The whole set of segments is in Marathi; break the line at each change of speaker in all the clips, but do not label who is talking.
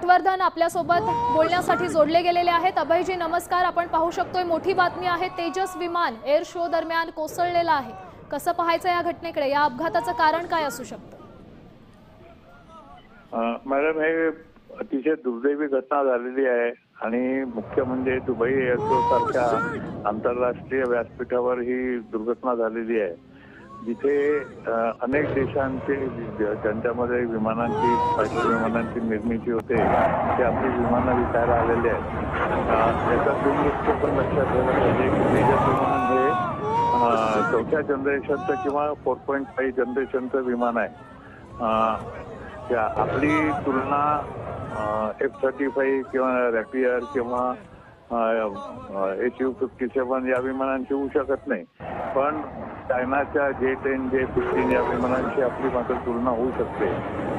पटवर्धन आपल्यासोबत बोलण्यासाठी जोडले गेलेले आहेत। अभयजी नमस्कार। आपण पाहू शकतोय मोठी बातमी आहे, तेजस विमान एअर शो दरम्यान कोसळलेलं आहे। कसं पाहायचं या घटनेकडे, या अपघाताचं कारण काय असू शकतं?
मॅडम, हे अतिशय दुर्दैवी घटना झालेली आहे आणि मुख्य म्हणजे दुबई एअर शो सारख्या आंतरराष्ट्रीय व्यासपीठावर ही दुर्घटना झालेली आहे, जिथे अनेक देशांचे ज्यांच्यामध्ये विमानांची निर्मिती होते ते आपली विमानं विकायला आलेले आहेत। याचा दुर्लक्ष पण लक्षात घ्यायला पाहिजे की तेजस विमान हे चौथ्या जनरेशनचं किंवा 4.5 जनरेशनचं विमान आहे। आपली तुलना F-35 किंवा रॅपियर किंवा Su-57 या विमानांची होऊ शकत नाही, पण चायनाच्या J-10, J-15 या विमानांची आपली मात्र तुलना होऊ शकते।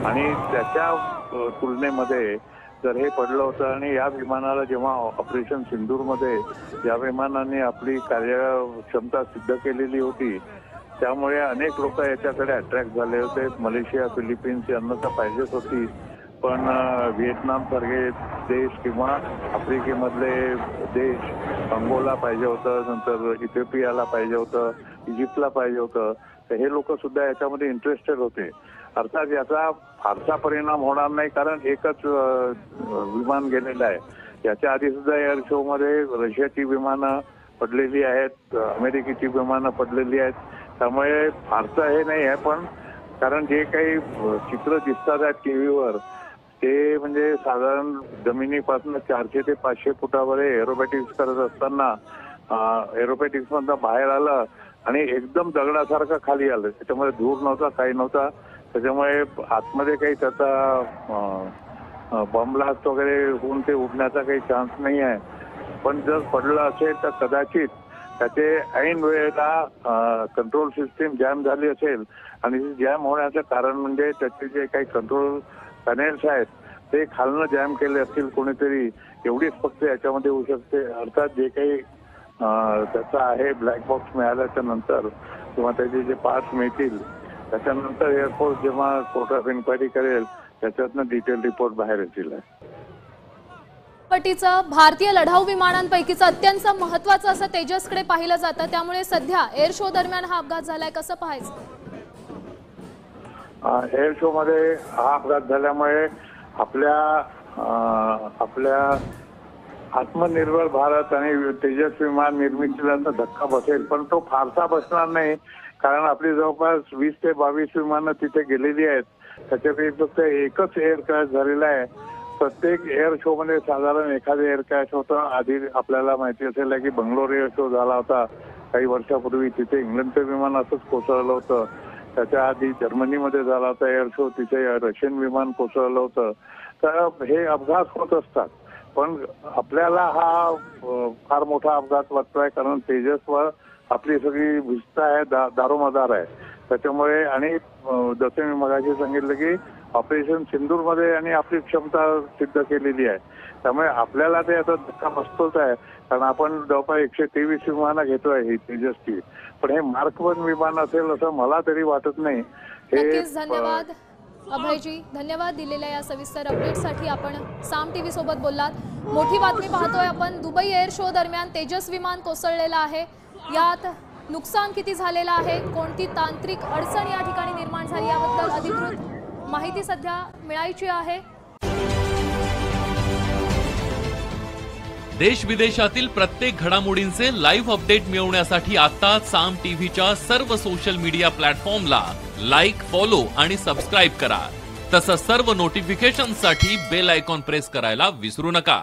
आणि त्याच्या तुलनेमध्ये जर हे पडलं होतं आणि या विमानाला जेव्हा ऑपरेशन सिंदूरमध्ये या विमानाने आपली कार्यक्षमता सिद्ध केलेली होती, त्यामुळे अनेक लोक याच्याकडे अट्रॅक्ट झाले होते। मलेशिया, फिलिपिन्स यांना तर पाहिजेच होती, पण व्हिएतनाम सारखे देश किंवा आफ्रिकेमधले देश, अंगोला पाहिजे होतं, नंतर इथिओपियाला पाहिजे होतं, इजिप्तला पाहिजे होतं, तर हे लोक सुद्धा याच्यामध्ये इंटरेस्टेड होते। अर्थात याचा फारसा परिणाम होणार नाही, कारण एकच विमान गेलेलं आहे। याच्या आधी सुद्धा एअर शो मध्ये रशियाची विमानं पडलेली आहेत, अमेरिकेची विमानं पडलेली आहेत, त्यामुळे फारसं हे नाही आहे। पण कारण जे काही चित्र दिसतात आहेत टीव्हीवर, ते म्हणजे साधारण जमिनीपासून 400 ते 500 फुटावर एरोबॅटिक्स करत असताना एरोबॅटिक्स मधनं बाहेर आलं आणि एकदम दगडासारखं खाली आलं। त्याच्यामध्ये धूर नव्हता, काही नव्हता, त्याच्यामुळे आतमध्ये काही त्याचा बॉम्ब ब्लास्ट वगैरे होऊन ते उडण्याचा काही चान्स नाही आहे। पण जर पडलं असेल तर कदाचित त्याचे ऐन वेळेला कंट्रोल सिस्टीम जॅम झाली असेल, आणि जॅम होण्याचं कारण म्हणजे त्याचे जे काही कंट्रोल पॅनेल्स आहेत ते खालनं जॅम केले असतील कोणीतरी, एवढीच फक्त याच्यामध्ये होऊ शकते। अर्थात जे काही त्याचा आहे ब्लॅक बॉक्स मिळाल्याच्या नंतर किंवा त्याचे जे पार्ट्स मिळतील त्याच्यानंतर एअरफोर्स जेव्हा कोर्ट ऑफ इन्क्वायरी करेल त्याच्यातनं डिटेल रिपोर्ट बाहेर येतील।
पटीचं भारतीय लढाऊ विमानांपैकीचं अत्यंत महत्त्वाचं असं तेजसकडे पाहिलं जातं, त्यामुळे सध्या एअर शो दरम्यान हा अपघात झालाय, कसं पाहायचं?
एअर शो मध्ये हा अपघात झाल्यामुळे आपल्या आत्मनिर्भर भारत आणि तेजस विमान निर्मितीला धक्का बसेल, पण तो फारसा बसणार नाही, कारण आपली जवळपास 20 ते 22 विमानं तिथे गेलेली आहेत। त्याच्यापैकी फक्त एकच एअर क्रॅश झालेला आहे। प्रत्येक एअर शो मध्ये साधारण एखादं एअर क्रॅश होतं। आधी आपल्याला माहिती असेल की बंगलोर एअर शो झाला होता काही वर्षापूर्वी, तिथे इंग्लंडचं विमान असंच कोसळलं होतं। त्याच्या आधी जर्मनीमध्ये झाला होता एअर शो, तिथे रशियन विमान कोसळलं होतं। तर हे अपघात होत असतात, पण आपल्याला हा फार मोठा अपघात वाटतोय, कारण तेजसवर आपली सगळी भिस्त आहे, दारोमदार आहे। त्याच्यामुळे आणि जसे मी मगाशी सांगितलं की ऑपरेशन सिंदूरमध्ये आणि आपली क्षमता सिद्ध केलेली आहे, त्यामुळे आपल्याला ते आता धक्का बसतोच आहे, कारण आपण जवळपास 123 विमानं घेतोय ही तेजसची, पण हे मार्क 1 विमान असेल असं मला तरी वाटत नाही।
नक्कीच धन्यवाद अभयजी, धन्यवाद दिलेल्या या सविस्तर अपडेटसाठी। आपण साम टीव्ही सोबत बोललात। मोठी बातमी पाहतोय आपण, दुबई एअर शो दरम्यान तेजस विमान कोसळलेलं आहे। यात नुकसान किती झालेलं आहे, कोणती तांत्रिक अडचण या ठिकाणी निर्माण झाली याबद्दल अधिकृत माहिती सध्या मिळायची आहे।
देश विदेशातील प्रत्येक घडामोडींचे लाईव्ह अपडेट मिळवण्यासाठी आता साम टीव्हीच्या सर्व सोशल मीडिया प्लॅटफॉर्मला लाईक, फॉलो आणि सबस्क्राईब करा। तसंच सर्व नोटिफिकेशनसाठी बेल आयकॉन प्रेस करायला विसरू नका।